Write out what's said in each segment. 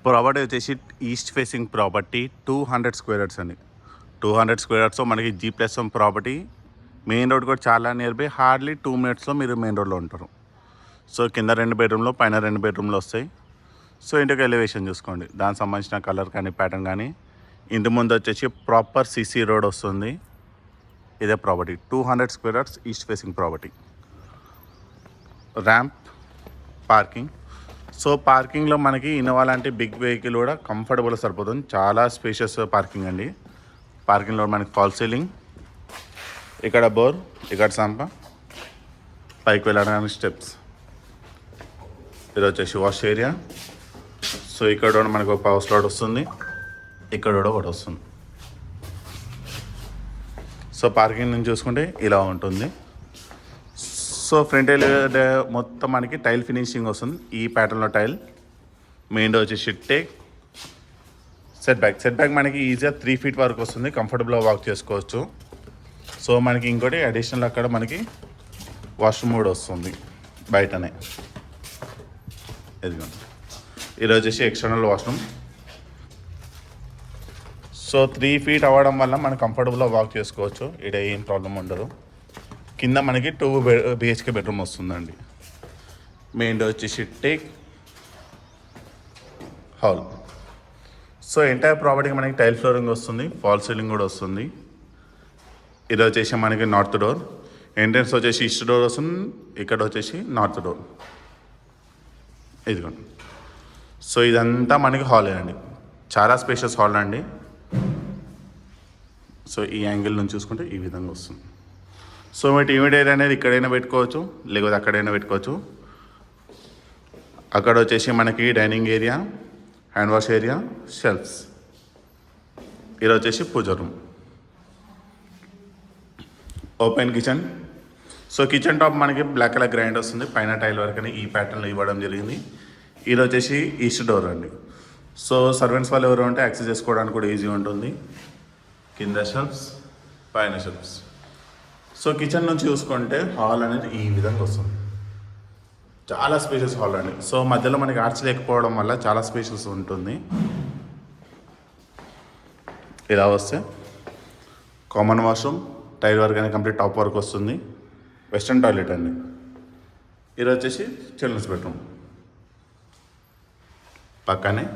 Property వచ్చేసి east facing property 200 square yards అండి. 200 square యార్డ్స్లో మనకి G+1 ప్రాపర్టీ. మెయిన్ రోడ్ కూడా చాలా నియర్ బై, హార్డ్లీ 2 మినిట్స్లో మీరు మెయిన్ రోడ్లో ఉంటారు. సో కింద 2 బెడ్రూమ్లో, పైన 2 బెడ్రూమ్లు వస్తాయి. సో ఇంటికి ఎలివేషన్ చూసుకోండి, దానికి సంబంధించిన కలర్ కానీ ప్యాటర్న్ కానీ. ఇంటి ముందు వచ్చేసి ప్రాపర్ CC రోడ్ వస్తుంది. ఇదే property 200 square yards east facing property. Ramp, parking. So పార్కింగ్లో మనకి ఇన్నోవా లాంటి బిగ్ వెహికల్ కూడా కంఫర్టబుల్ సరిపోతుంది. చాలా స్పేషియస్ పార్కింగ్ అండి. పార్కింగ్లో మనకి ఫాల్ సీలింగ్, ఇక్కడ బోర్, ఇక్కడ సంప, పైకి వెళ్ళడానికి స్టెప్స్. ఇది వచ్చేసి వాష్ ఏరియా. సో ఇక్కడ కూడా మనకు ఒక పవర్ స్లాట్ వస్తుంది, ఇక్కడ కూడా ఒకటి వస్తుంది. సో పార్కింగ్ నుంచి చూసుకుంటే ఇలా ఉంటుంది. సో ఫ్రంట్ మొత్తం మనకి టైల్ ఫినిషింగ్ వస్తుంది. ఈ ప్యాటర్న్లో టైల్. మెయిన్ డోర్ వచ్చేసి టేక్. సెట్ బ్యాక్ మనకి ఈజీగా 3 feet వరకు వస్తుంది, కంఫర్టబుల్గా వాక్ చేసుకోవచ్చు. సో మనకి ఇంకోటి అడిషనల్ అక్కడ మనకి వాష్రూమ్ కూడా వస్తుంది బయటనే. ఇదిగోండి, ఇది వచ్చేసి ఎక్స్టర్నల్ వాష్రూమ్. సో 3 feet అవ్వడం వల్ల మనం కంఫర్టబుల్గా వాక్ చేసుకోవచ్చు, ఇక్కడ ఏం ప్రాబ్లం ఉండదు. కింద మనకి 2 BHK బెడ్రూమ్ వస్తుందండి. మెయిన్ డోర్ వచ్చేసి టేక్, హాల్. సో ఎంటైర్ ప్రాపర్టీకి మనకి టైల్ ఫ్లోరింగ్ వస్తుంది, ఫాల్ సీలింగ్ కూడా వస్తుంది. ఇది వచ్చేసి మనకి నార్త్ డోర్. ఎంట్రన్స్ వచ్చేసి ఈస్ట్ డోర్ వస్తుంది, ఇక్కడ వచ్చేసి నార్త్ డోర్. ఇదిగోండి. సో ఇదంతా మనకి హాలే అండి, చాలా స్పేషియస్ హాల్ అండి. సో ఈ యాంగిల్ నుంచి చూసుకుంటే ఈ విధంగా వస్తుంది. సో మీ టీవీ డైర్ అనేది ఇక్కడైనా పెట్టుకోవచ్చు, లేకపోతే అక్కడైనా పెట్టుకోవచ్చు. అక్కడ వచ్చేసి మనకి dining area, hand wash area, shelves. ఇది వచ్చేసి puja room. Open kitchen. So kitchen top మనకి బ్లాక్ కలర్ గ్రైండ్ వస్తుంది, పైన టైల్ వరకు ఈ ప్యాటర్న్లో ఇవ్వడం జరిగింది. ఇది వచ్చేసి ఈస్ట్ డోర్ అండి. సో సర్వెంట్స్ వాళ్ళు ఎవరు ఉంటే యాక్సెస్ చేసుకోవడానికి కూడా ఈజీ ఉంటుంది. కింద షెల్ఫ్స్, పైన షెల్ఫ్స్. సో కిచెన్ నుంచి చూసుకుంటే హాల్ అనేది ఈ విధంగా వస్తుంది, చాలా స్పేషియస్ హాల్ అండి. సో మధ్యలో మనకి ఆర్చ్ లేకపోవడం వల్ల చాలా స్పేషియస్ ఉంటుంది. ఇలా వస్తే కామన్ వాష్రూమ్, టైల్ వర్క్ అనేది కంప్లీట్ టాప్ వర్క్ వస్తుంది. వెస్ట్రన్ టాయిలెట్ అండి. ఇది వచ్చేసి చిల్డ్రన్స్ బెడ్రూమ్, పక్కనే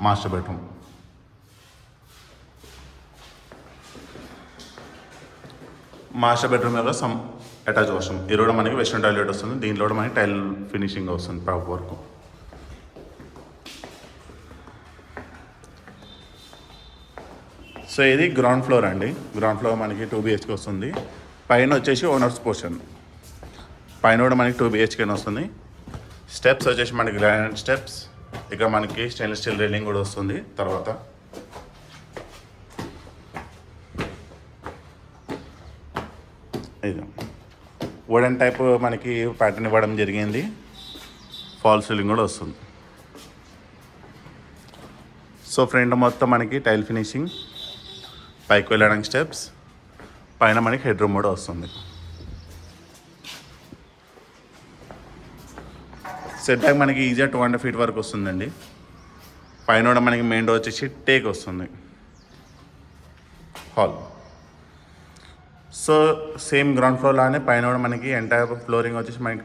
మాస్టర్ బెడ్రూమ్. మాస్టర్ బెడ్రూమ్ యొక్క సమ్ అటాచ్ వాష్రూమ్. ఇది కూడా మనకి వెస్ట్రన్ టాయిలెట్ వస్తుంది, దీంట్లో కూడా మనకి టైల్ ఫినిషింగ్ వస్తుంది ప్రాపర్ వర్క్. సో ఇది గ్రౌండ్ ఫ్లోర్ అండి. గ్రౌండ్ ఫ్లోర్ మనకి 2 BHK వస్తుంది. పైన వచ్చేసి ఓనర్స్ పోర్షన్, పైన కూడా మనకి 2 BHK వస్తుంది. స్టెప్స్ వచ్చేసి మనకి గ్రానైట్ స్టెప్స్, ఇక మనకి స్టెయిన్లెస్ స్టీల్ రైలింగ్ కూడా వస్తుంది. తర్వాత ఇది వుడెన్ టైప్ మనకి ప్యాటర్న్ ఇవ్వడం జరిగింది. ఫాల్ సీలింగ్ కూడా వస్తుంది. సో ఫ్రంట్ మొత్తం మనకి టైల్ ఫినిషింగ్, పైకి వెళ్ళడానికి స్టెప్స్, పైన మనకి హెడ్ రూమ్ కూడా వస్తుంది. సెట్ బ్యాక్ మనకి ఈజీగా 200 feet వరకు వస్తుందండి. పైన కూడా మనకి మెయిన్ డోర్ వచ్చేసి టేక్ వస్తుంది. Hall. So same ground floor లానే పైన కూడా మనకి ఎంటైర్ ఫ్లోరింగ్ వచ్చేసి మనకి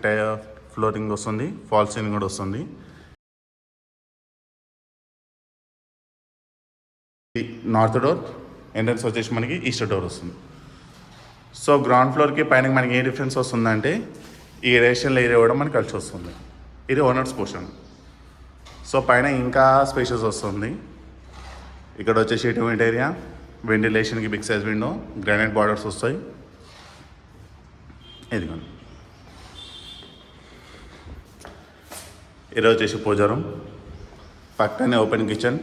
ఫ్లోరింగ్ వస్తుంది, ఫాల్ సీలింగ్ కూడా వస్తుంది. North door. ఎంట్రన్స్ వచ్చేసి మనకి ఈస్ట్ డోర్ వస్తుంది. సో గ్రౌండ్ ఫ్లోర్కి పైన మనకి ఏ డిఫరెన్స్ వస్తుందంటే ఈ రేషనల్ ఏరియా కూడా మనకి కలిసి వస్తుంది. ఇది ఓనర్స్ పోర్షన్. సో పైన ఇంకా స్పేషియస్ వస్తుంది. ఇక్కడ వచ్చేసి ఎటువంటి ఏరియా, వెంటిలేషన్కి big size window, granite borders వస్తాయి. ఇదిగోండి. ఇది వచ్చేసి పూజ రూమ్, పక్కనే ఓపెన్ కిచెన్.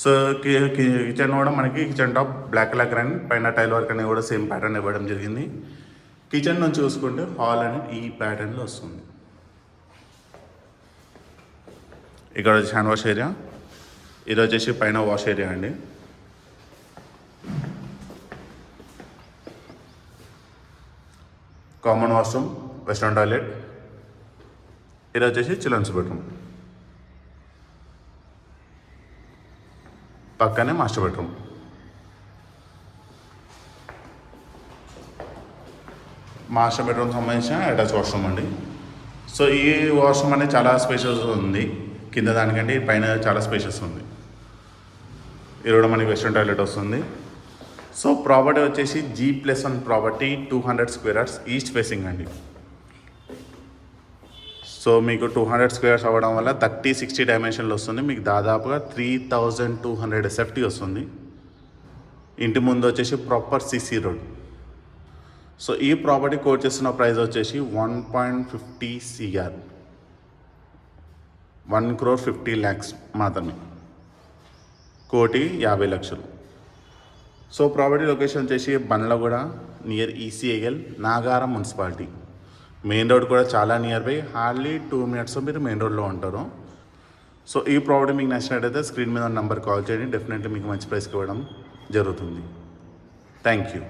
సో కిచెన్ కూడా మనకి kitchen top black colour granite, పైన టైల్ వర్క్ అనేది కూడా సేమ్ ప్యాటర్న్ ఇవ్వడం జరిగింది. కిచెన్ నుంచి చూసుకుంటే హాల్ అనేది ఈ ప్యాటర్న్లో వస్తుంది. ఇక్కడ వచ్చి హ్యాండ్ వాష్ ఏరియా, ఇది వచ్చేసి పైన వాష్ ఏరియా అండి. Common washroom, western toilet. ఇది వచ్చేసి చిల్డ్రన్స్ బెడ్రూమ్. పక్కనే మాస్టర్ బెడ్రూమ్. మాస్టర్ బెడ్రూమ్ సంబంధించిన అటాచ్ వాష్రూమ్ అండి. సో ఈ వాష్రూమ్ అనేది చాలా స్పేషియస్ ఉంది, కింద దానికంటే పైన చాలా స్పేషియస్ ఉంది. ఇది కూడా మనకి వెస్ట్రన్ టాయిలెట్ వస్తుంది. సో ప్రాపర్టీ వచ్చేసి G+1 property 200 square yards east facing అండి. సో మీకు 200 స్క్వేర్స్ అవ్వడం వల్ల 30-60 డైమెన్షన్లు వస్తుంది. మీకు దాదాపుగా 3200 SFT వస్తుంది. ఇంటి ముందు వచ్చేసి ప్రాపర్ CC రోడ్. సో ఈ ప్రాపర్టీ కోట్ చేస్తున్న ప్రైస్ వచ్చేసి 1.50 CR, 1,50,00,000 మాత్రమే, 1,50,00,000. సో ప్రాపర్టీ లొకేషన్ వచ్చేసి Bandlaguda near ECIL, Nagaram municipality. Main road కూడా చాలా నియర్ బై, హార్డ్లీ 2 minutes మీరు మెయిన్ రోడ్లో ఉంటారు. సో ఈ ప్రాపర్టీ మీకు నచ్చినట్టయితే స్క్రీన్ మీద నెంబర్ కాల్ చేయండి, డెఫినెట్లీ మీకు మంచి ప్రైస్కి ఇవ్వడం జరుగుతుంది. Thank you.